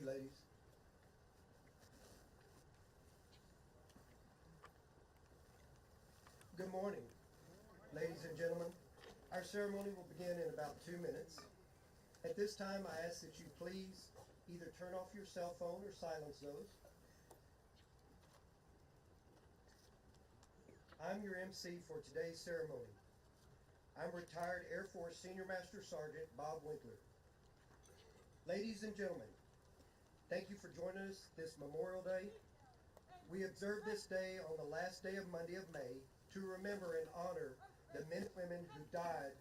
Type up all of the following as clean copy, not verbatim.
you, ladies. Good morning, ladies and gentlemen. Our ceremony will begin in about 2 minutes. At this time, I ask that you please either turn off your cell phone or silence those. I'm your MC for today's ceremony. I'm retired Air Force Senior Master Sergeant Bob Winkler. Ladies and gentlemen, thank you for joining us this Memorial Day. We observe this day on the last day of Monday of May to remember and honor the men and women who died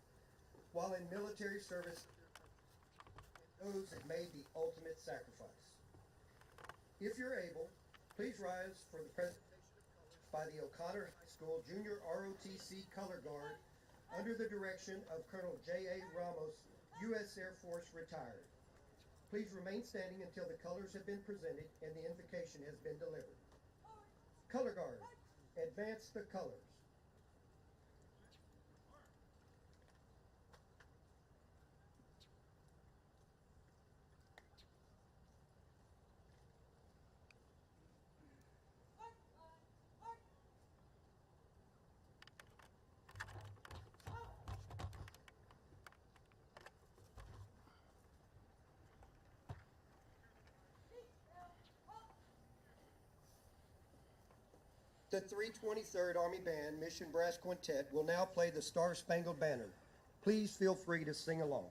while in military service and those that made the ultimate sacrifice. If you're able, please rise for the presentation by the O'Connor High School Junior ROTC Color Guard under the direction of Colonel J.A. Ramos, U.S. Air Force retired. Please remain standing until the colors have been presented and the invocation has been delivered. Color Guard, advance the colors. The 323rd Army Band Mission Brass Quintet will now play the Star Spangled Banner. Please feel free to sing along.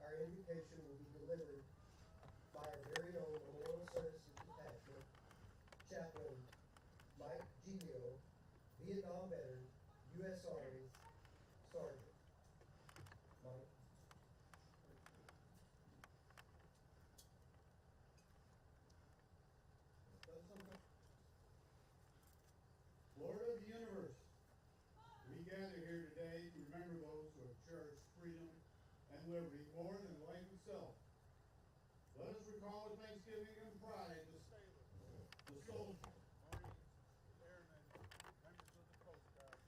Our invocation will be delivered by our very own Memorial Services Detachment Chaplain Mike Gilio, Vietnam veteran, U.S. Army Sergeant. Mike. Lord of the universe, we gather here today to remember those who have cherished freedom and liberty more than life itself. Let us recall with thanksgiving and pride the sailors, the soldiers, Marines, the airmen, members of the Coast Guard,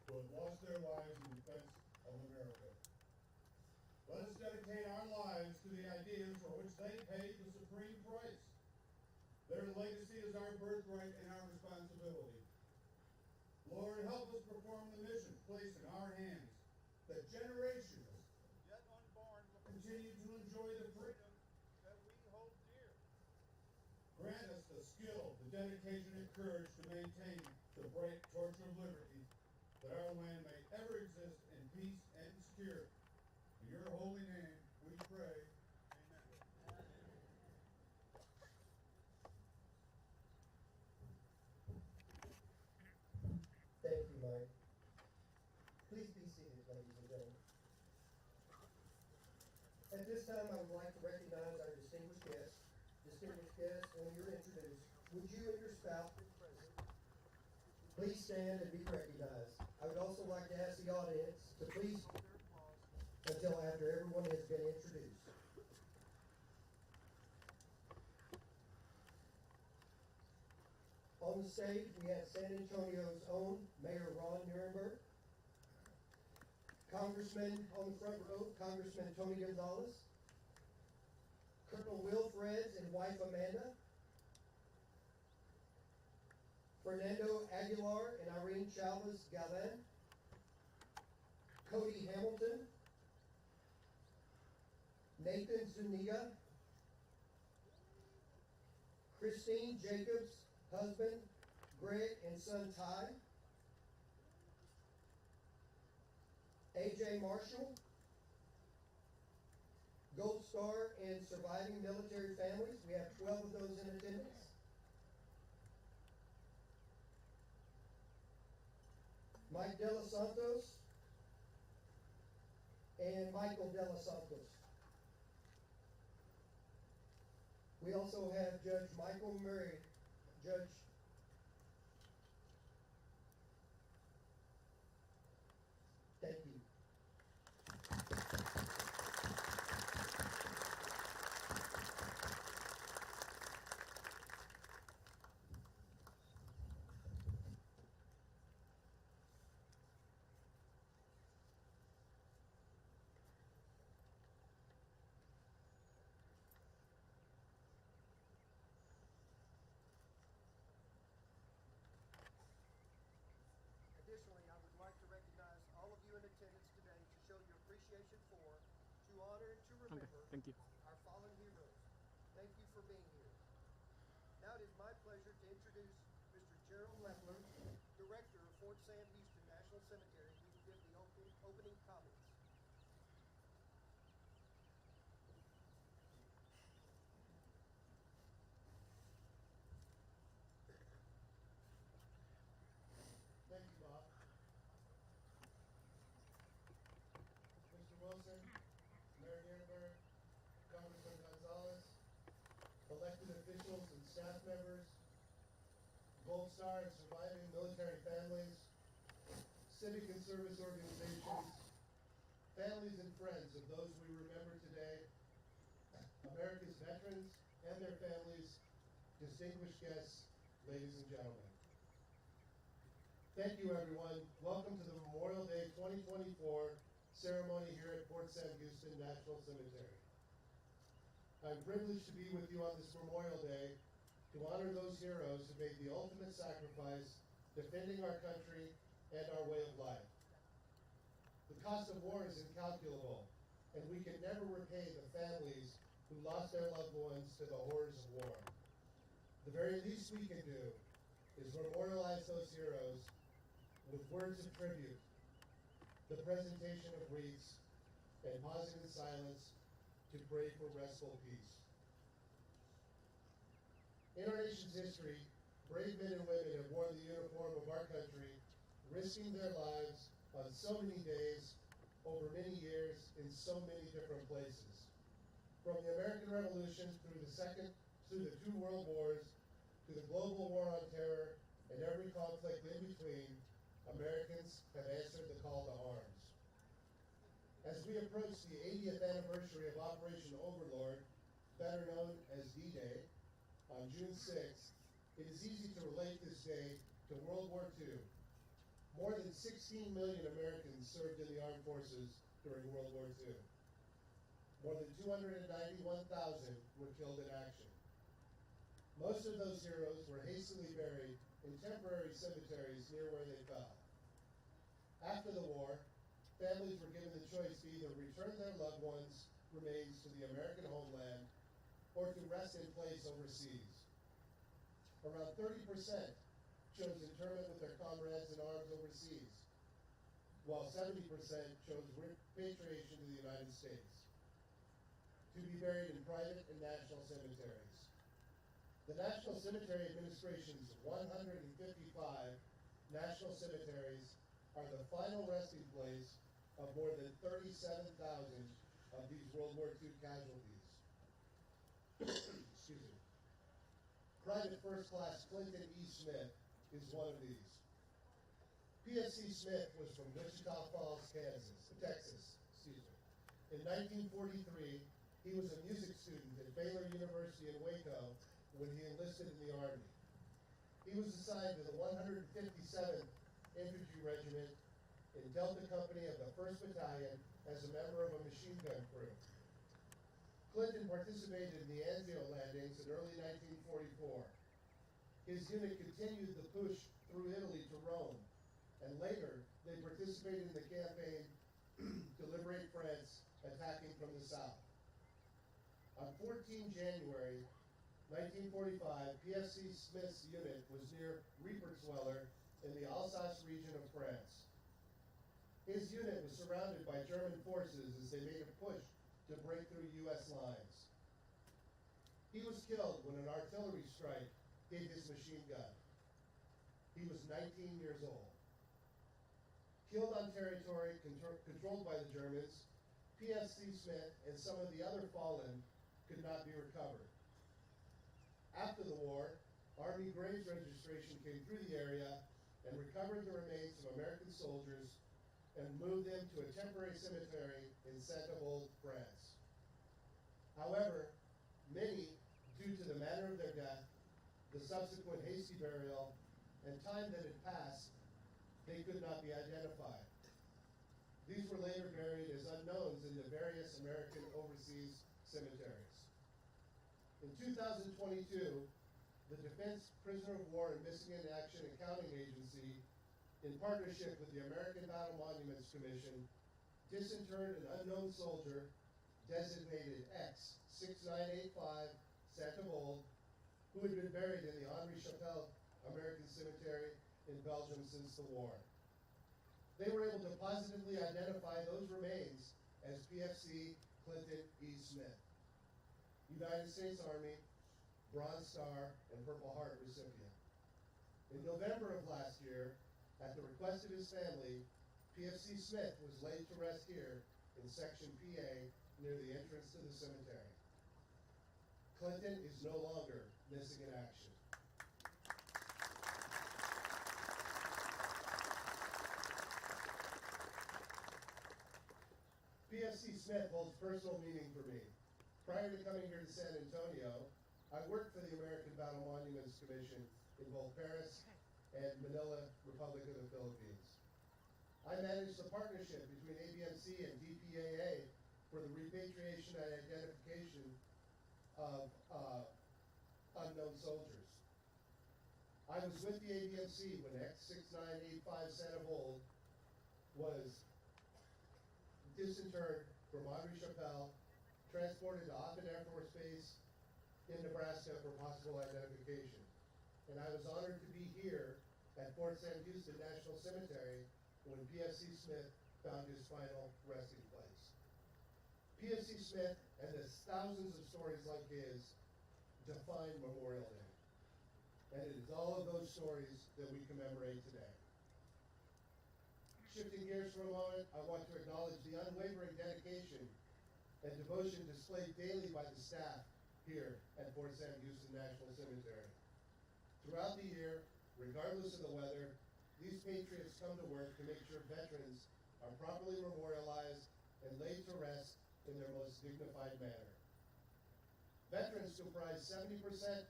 who have lost their lives in defense of America. Let us dedicate our lives to the ideas for which they paid the supreme price. Their legacy is our birthright and our responsibility. Lord, help us perform the mission placed in our hands, that generations yet unborn will continue to enjoy the freedom that we hold dear. Grant us the skill, the dedication, and courage to maintain the bright torch of liberty, that our land may ever exist in peace and security. In your holy name we pray. Amen. ladies and gentlemen. At this time, I would like to recognize our distinguished guests. Distinguished guests, when you're introduced, would you and your spouse be present? Please stand and be recognized. I would also like to ask the audience to please hold their applause until after everyone has been introduced. On the stage, we have San Antonio's own Mayor Ron Nirenberg. Congressman on the front row, Congressman Tony Gonzalez. Colonel Will Freds and wife Amanda. Fernando Aguilar and Irene Chavez Galvan. Cody Hamilton. Nathan Zuniga. Christine Jacobs, husband, Greg and son Ty. AJ Marshall. Gold Star and surviving military families. We have 12 of those in attendance. Mike De Los Santos and Michael De Los Santos. We also have Judge Michael Murray. Judge. Thank you. Additionally, I would like to recognize all of you in attendance today to show your appreciation for, to honor, and to remember Thank you. our fallen heroes. Thank you for being here. Now it is my pleasure to introduce Mr. Gerald Leffler, Director of Fort Sam Houston National Cemetery, who will give the opening comments. Thank you, Bob. Mr. Wilson, Mayor Nirenberg, Congressman Gonzalez, elected officials and staff members, Gold Star and surviving military families, civic and service organizations, families and friends of those we remember today, America's veterans and their families, distinguished guests, ladies and gentlemen. Thank you, everyone. Welcome to the Memorial Day 2024 ceremony here at Fort Sam Houston National Cemetery. I'm privileged to be with you on this Memorial Day to honor those heroes who made the ultimate sacrifice defending our country and our way of life. The cost of war is incalculable, and we can never repay the families who lost their loved ones to the horrors of war. The very least we can do is memorialize those heroes with words of tribute, the presentation of wreaths, and pausing in silence to pray for restful peace. In our nation's history, brave men and women have worn the uniform of our country, risking their lives on so many days, over many years, in so many different places. From the American Revolution through the two world wars, to the global war on terror, and every conflict in between, Americans have answered the call to arms. As we approach the 80th anniversary of Operation Overlord, better known as D-Day, on June 6th, it is easy to relate this day to World War II. More than 16 million Americans served in the armed forces during World War II. More than 291,000 were killed in action. Most of those heroes were hastily buried in temporary cemeteries near where they fell. After the war, families were given the choice to either return their loved ones' remains to the American homeland or to rest in place overseas. Around 30% chose interment with their comrades in arms overseas, while 70% chose repatriation to the United States, to be buried in private and national cemeteries. The National Cemetery Administration's 155 national cemeteries are the final resting place of more than 37,000 of these World War II casualties. Excuse me. Private First Class Clinton E. Smith is one of these. PFC Smith was from Wichita Falls, Texas. In 1943, he was a music student at Baylor University in Waco when he enlisted in the Army. He was assigned to the 157th Infantry Regiment in Delta Company of the 1st Battalion as a member of a machine gun crew. Clinton participated in the Anzio landings in early 1944. His unit continued the push through Italy to Rome, and later they participated in the campaign to liberate France, attacking from the south. On 14 January 1945, PFC Smith's unit was near Riepersweiler in the Alsace region of France. His unit was surrounded by German forces as they made a push to break through U.S. lines. He was killed when an artillery strike hit his machine gun. He was 19 years old. Killed on territory controlled by the Germans, PFC Smith and some of the other fallen could not be recovered. After the war, Army graves registration came through the area and recovered the remains of American soldiers and moved them to a temporary cemetery in Saint-Avold, France. However, many, due to the manner of their death, the subsequent hasty burial, and time that had passed, they could not be identified. These were later buried as unknowns in the various American overseas cemeteries. In 2022, the Defense Prisoner of War and Missing in Action Accounting Agency, in partnership with the American Battle Monuments Commission, disinterred an unknown soldier designated X6985 Saint-Avold, who had been buried in the Henri Chapelle American Cemetery in Belgium since the war. They were able to positively identify those remains as PFC Clinton E. Smith, United States Army, Bronze Star, and Purple Heart recipient. In November of last year, at the request of his family, PFC Smith was laid to rest here in Section PA near the entrance to the cemetery. Clinton is no longer missing in action. PFC Smith holds personal meaning for me. Prior to coming here to San Antonio, I worked for the American Battle Monuments Commission in both Paris and Manila, Republic of the Philippines. I managed the partnership between ABMC and DPAA for the repatriation and identification of unknown soldiers. I was with the ABMC when X6985 Saint-Avold was disinterred from Henri Chapelle, transported to Offutt Air Force Base in Nebraska for possible identification. And I was honored to be here at Fort Sam Houston National Cemetery when PFC Smith found his final resting place. PFC Smith and the thousands of stories like his define Memorial Day. And it is all of those stories that we commemorate today. Shifting gears for a moment, I want to acknowledge the unwavering dedication and devotion displayed daily by the staff here at Fort Sam Houston National Cemetery. Throughout the year, regardless of the weather, these patriots come to work to make sure veterans are properly memorialized and laid to rest in their most dignified manner. Veterans comprise 70%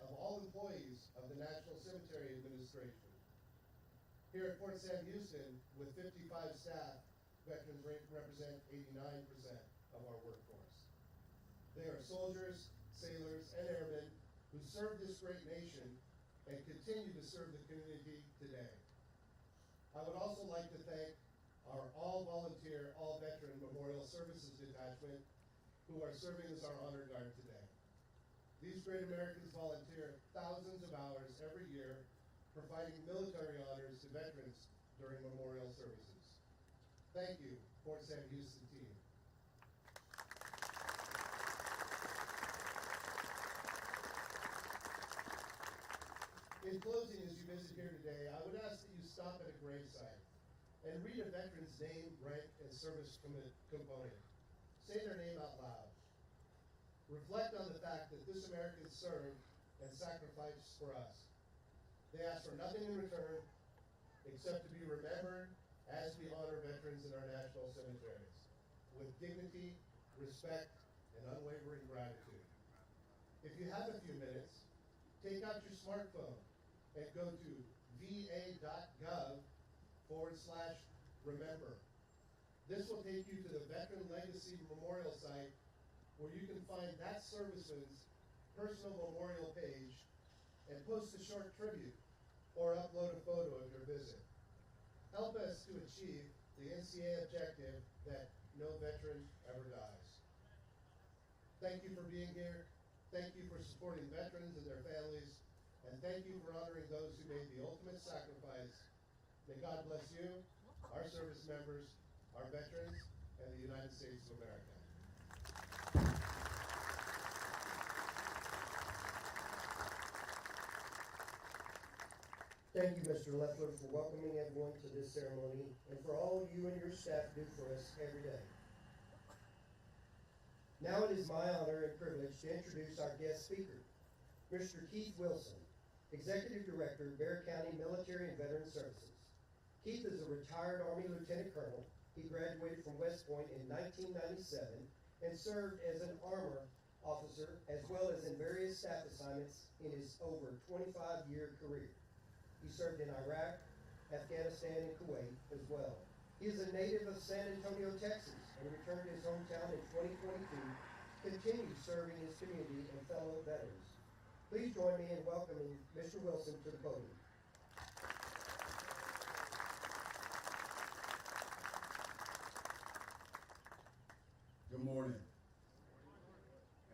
of all employees of the National Cemetery Administration. Here at Fort Sam Houston, with 55 staff, veterans represent 89% of our workforce. They are soldiers, sailors, and airmen who serve this great nation and continue to serve the community today. I would also like to thank our all-volunteer, all-veteran Memorial Services Detachment, who are serving as our honor guard today. These great Americans volunteer thousands of hours every year, providing military honors to veterans during memorial services. Thank you, Fort Sam Houston team. In closing, as you visit here today, I would ask that you stop at a gravesite and read a veteran's name, rank, and service component. Say their name out loud. Reflect on the fact that this American served and sacrificed for us. They ask for nothing in return except to be remembered as we honor veterans in our national cemeteries with dignity, respect, and unwavering gratitude. If you have a few minutes, take out your smartphone and go to va.gov/remember. This will take you to the Veteran Legacy Memorial site where you can find that serviceman's personal memorial page and post a short tribute or upload a photo of your visit. Help us to achieve the NCA objective that no veteran ever dies. Thank you for being here. Thank you for supporting veterans and their families. And thank you for honoring those who made the ultimate sacrifice. May God bless you, our service members, our veterans, and the United States of America. Thank you, Mr. Leffler, for welcoming everyone to this ceremony and for all you and your staff do for us every day. Now it is my honor and privilege to introduce our guest speaker, Mr. Keith Wilson, Executive Director, Bexar County Military and Veteran Services. Keith is a retired Army Lieutenant Colonel. He graduated from West Point in 1997 and served as an armor officer as well as in various staff assignments in his over 25-year career. He served in Iraq, Afghanistan, and Kuwait as well. He is a native of San Antonio, Texas, and returned to his hometown in 2022, continues serving his community and fellow veterans. Please join me in welcoming Mr. Wilson to the podium. Good morning.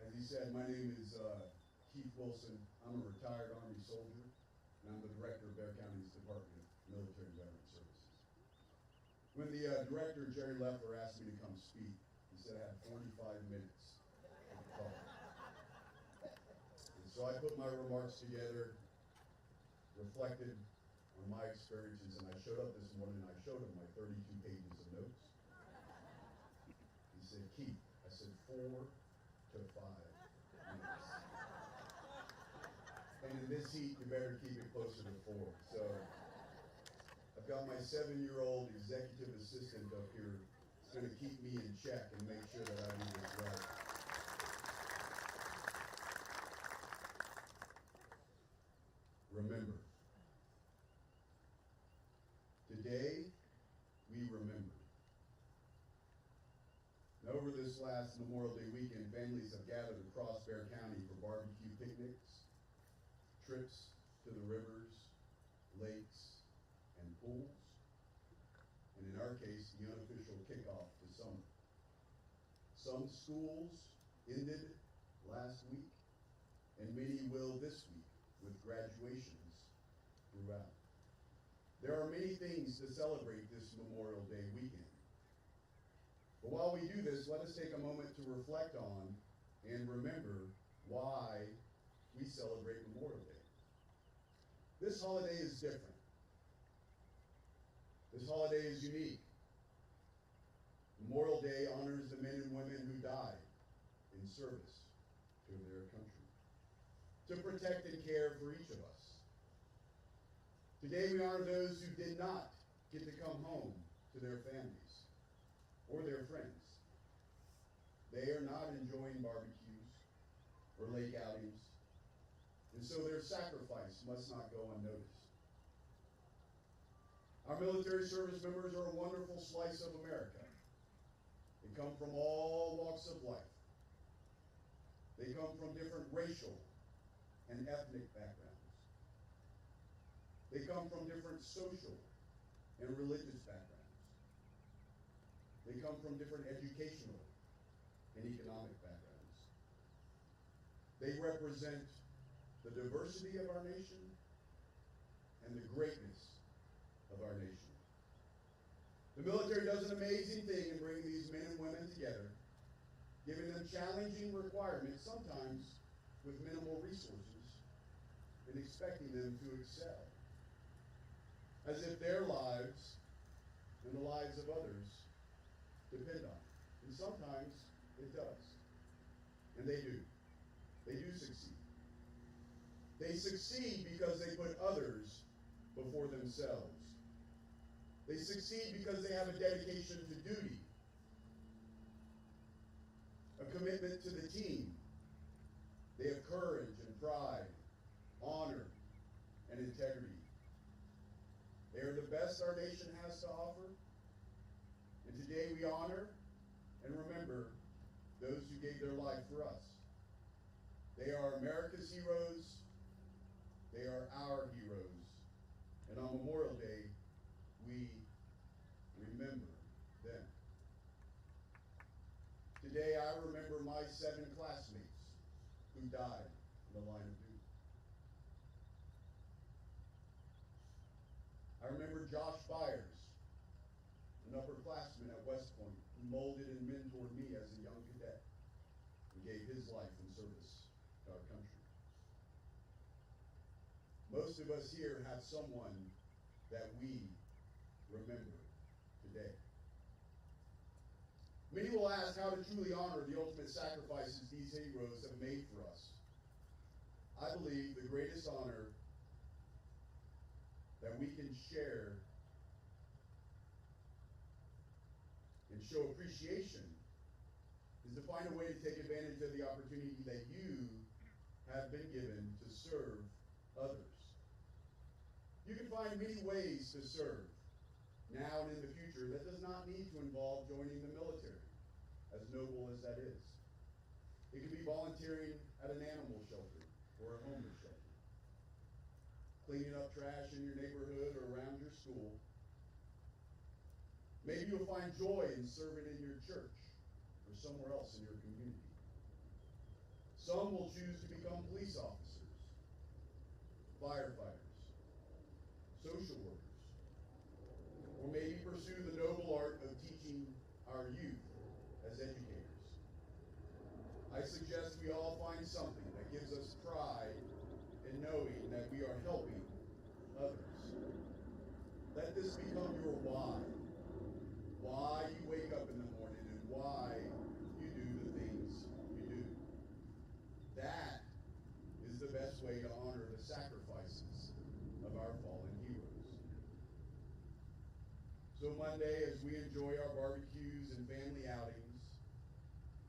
As he said, my name is Keith Wilson. I'm a retired Army soldier, and I'm the director of Bexar County's Department of Military and Veteran Services. When the director, Jerry Leffler, asked me to come speak, he said I had 45 minutes to talk. And so I put my remarks together, reflected on my experiences, and I showed up this morning and I showed him my 32 pages of notes. He said, Keith, I said 4 to 5 minutes. And in this heat, you better keep it closer to 4. So I've got my 7-year-old executive assistant up here. It's going to keep me in check and make sure that I do this right. Remember. Today, we remember. And over this last Memorial Day weekend, families have gathered across Bexar County for barbecue picnics, trips to the rivers, lakes, and pools, and in our case, the unofficial kickoff to summer. Some schools ended last week, and many will this week with graduations throughout. There are many things to celebrate this Memorial Day weekend. But while we do this, let us take a moment to reflect on and remember why we celebrate Memorial Day. This holiday is different. This holiday is unique. Memorial Day honors the men and women who died in service to their country, to protect and care for each of us. Today we honor those who did not get to come home to their families or their friends. They are not enjoying barbecues or lake outings, and so their sacrifice must not go unnoticed. Our military service members are a wonderful slice of America. They come from all walks of life. They come from different racial and ethnic backgrounds. They come from different social and religious backgrounds. They come from different educational and economic backgrounds. They represent the diversity of our nation and the greatness of our nation. The military does an amazing thing in bringing these men and women together, giving them challenging requirements, sometimes with minimal resources, and expecting them to excel, as if their lives and lives of others depend on it. And sometimes it does. And they do. They do succeed. They succeed because they put others before themselves. They succeed because they have a dedication to duty, a commitment to the team. They have courage and pride, honor and integrity. They are the best our nation has to offer. And today we honor and remember those who gave their life for us. They are America's heroes. They are our heroes. And on Memorial Day, we remember them. Today I remember my 7 classmates who died in the line of duty. I remember Josh Byers, an upperclassman at West Point, who molded and mentored me as a young cadet and gave his life in service to our country. Most of us here have someone that we remember today. Many will ask how to truly honor the ultimate sacrifices these heroes have made for us. I believe the greatest honor that we can share and show appreciation is to find a way to take advantage of the opportunity that you have been given to serve others. You can find many ways to serve now and in the future that does not need to involve joining the military, as noble as that is. It could be volunteering at an animal shelter or a homeless shelter, cleaning up trash in your neighborhood or around your school. Maybe you'll find joy in serving in your church or somewhere else in your community. Some will choose to become police officers, firefighters, social workers, or maybe pursue the noble art of teaching our youth as educators. I suggest we all find something that gives us pride in knowing that we are helping others. Let this become your why. Why you wake up in the morning and why you do the things you do. That is the best way to honor the sacrifices of our fallen heroes. So Monday, as we enjoy our barbecues and family outings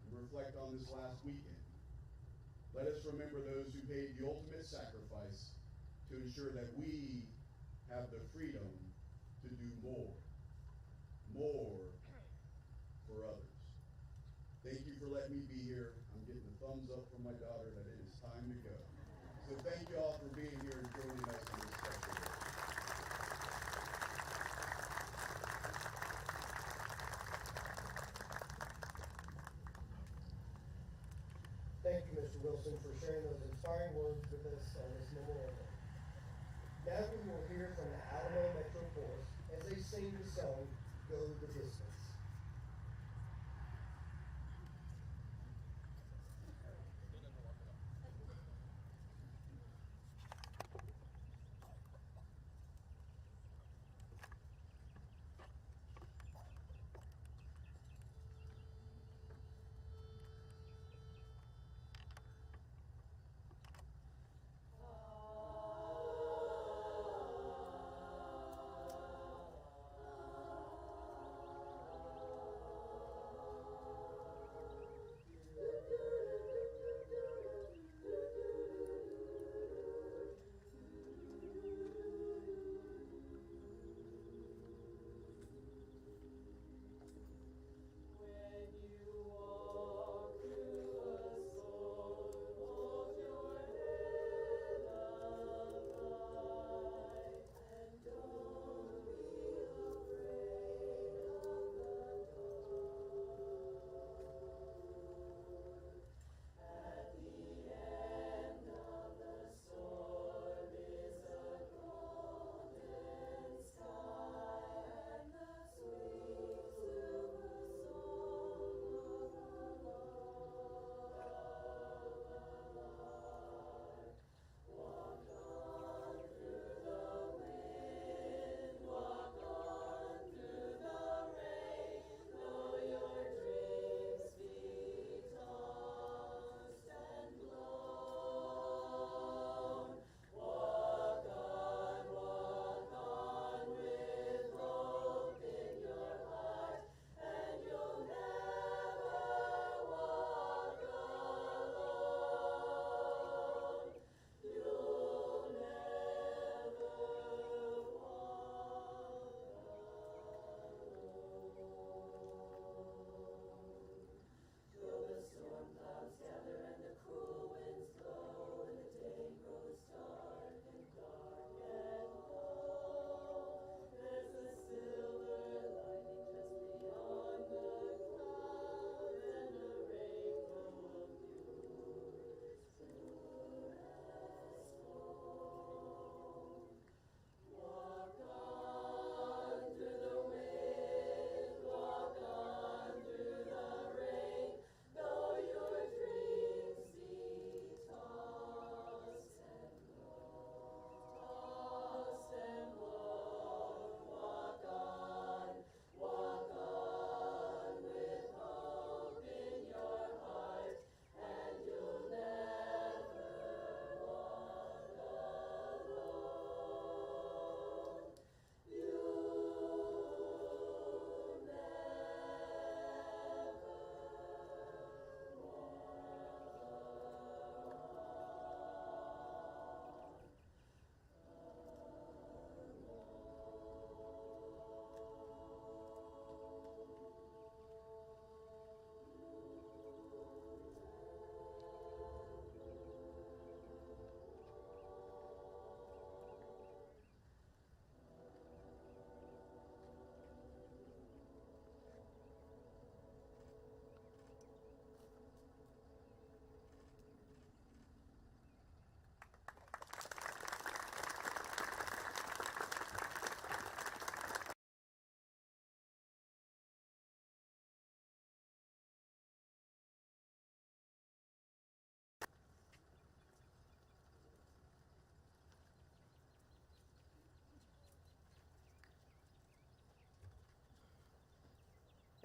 and reflect on this last weekend, let us remember those who paid the ultimate sacrifice to ensure that we have the freedom to do more for others. Thank you for letting me be here. I'm getting a thumbs up from my daughter that it is time to go. So thank you all for being here and joining us on this special day. Thank you, Mr. Wilson, for sharing those inspiring words with us on this Memorial Day. Now we will hear from the Alamo Metro Chorus as they sing the song, Go the Distance.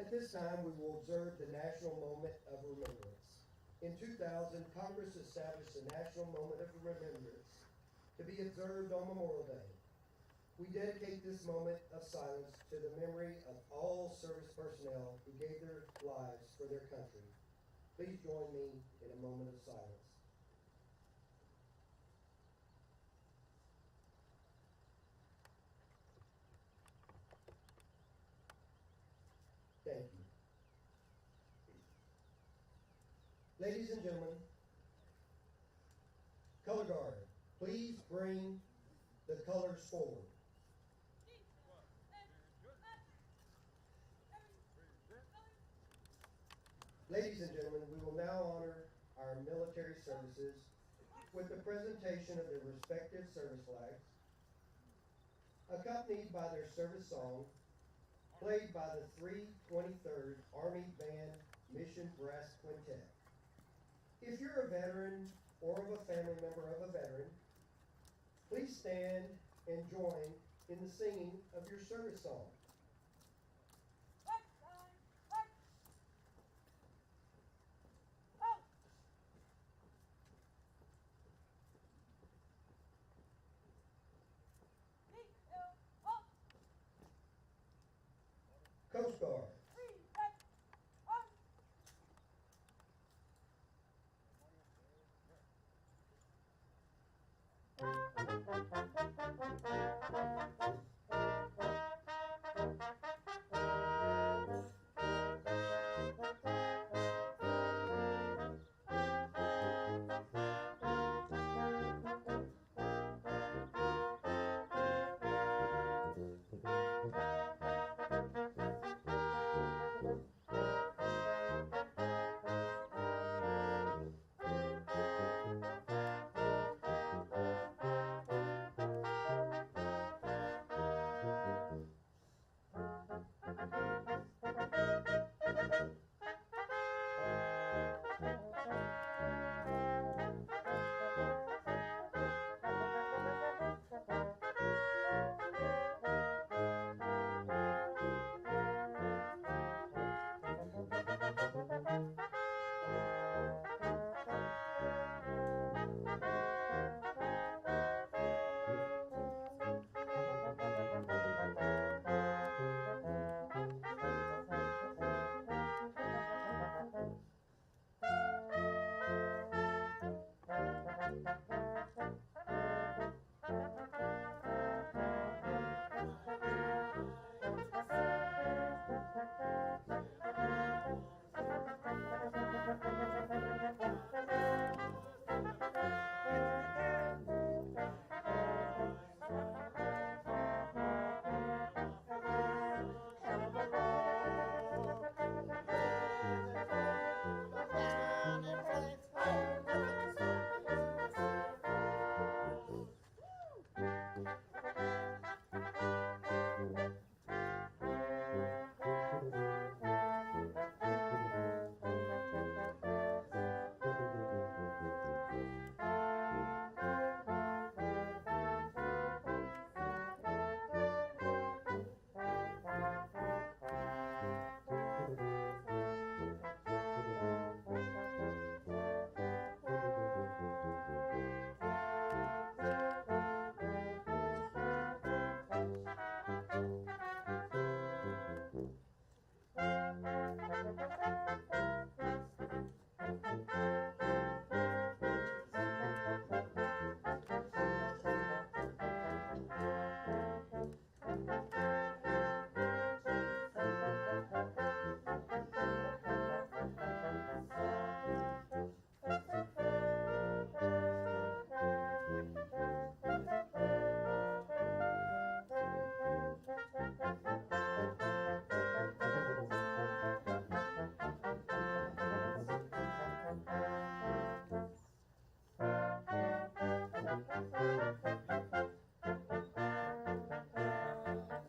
At this time, we will observe the National Moment of Remembrance. In 2000, Congress established the National Moment of Remembrance to be observed on Memorial Day. We dedicate this moment of silence to the memory of all service personnel who gave their lives for their country. Please join me in a moment of silence. Thank you. Ladies and gentlemen, color guard, please bring the colors forward. Ladies and gentlemen, we will now honor our military services with the presentation of their respective service flags, accompanied by their service song, played by the 323rd Army Band Mission Brass Quintet. If you're a veteran or of a family member of a veteran, please stand and join in the singing of your service song. Coast Guard.